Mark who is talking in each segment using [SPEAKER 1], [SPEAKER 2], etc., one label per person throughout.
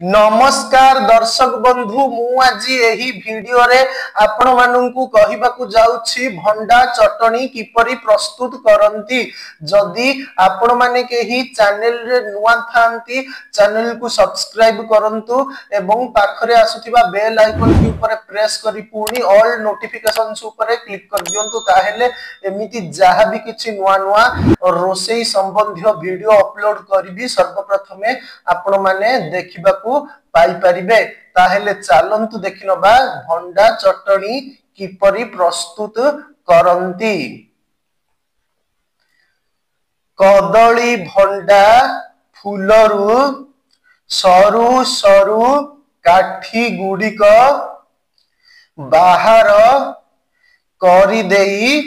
[SPEAKER 1] नमस्कार दर्शक बंधु मु आज यही वीडियो रे आपण माननकु कहिबाकू जाउछि भंडा चटनी किपरि प्रस्तुत करंती। जदि आपण माने केही चैनल रे नुवा थांती चैनल को सब्सक्राइब करंतु एवं पाखरे आसुथिबा बेल आइकन के ऊपर प्रेस करी पुनी ऑल नोटिफिकेशंस ऊपर क्लिक कर दियंतु ताहेले एमिति जहा भी किछि नुवा नुवा रोसेई संबंधी वीडियो अपलोड करबी सर्वप्रथमे आपण माने देखिबा पाई परिबे। ताहेले चलंतु देखिनबा भंडा चटनी किपरि प्रस्तुत करंती। कदली भंडा फूलरु सरु सरु काठी गुड़िक बाहर करी देई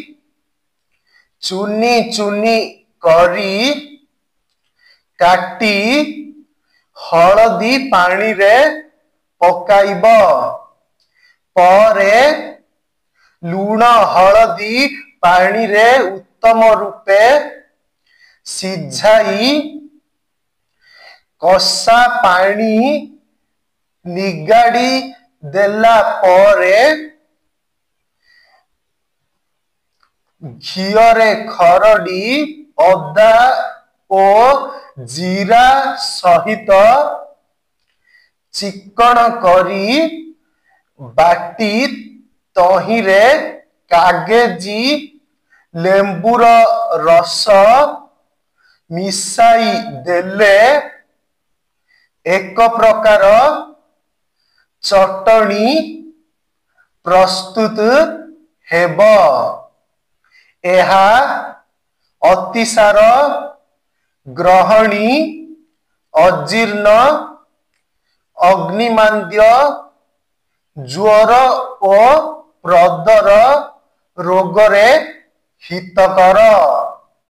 [SPEAKER 1] चुनी चुनी करी काटी हलदी पानी रे पकाइब परे लूण हलदी पानी रे उत्तम रूपे सिझाई कसा पानी निगाड़ी देला परे घियरे खरडी अदा ओ जीरा सहित चिकन करी बाटी तहिरे कागजी लेंबुर रस मिसाई देले एक प्रकार चटनी प्रस्तुत हेब। एहा अतिसार ग्रहणी अजीर्ण अग्निमांद्य ज्वर और प्रदर रोगरे हितकर।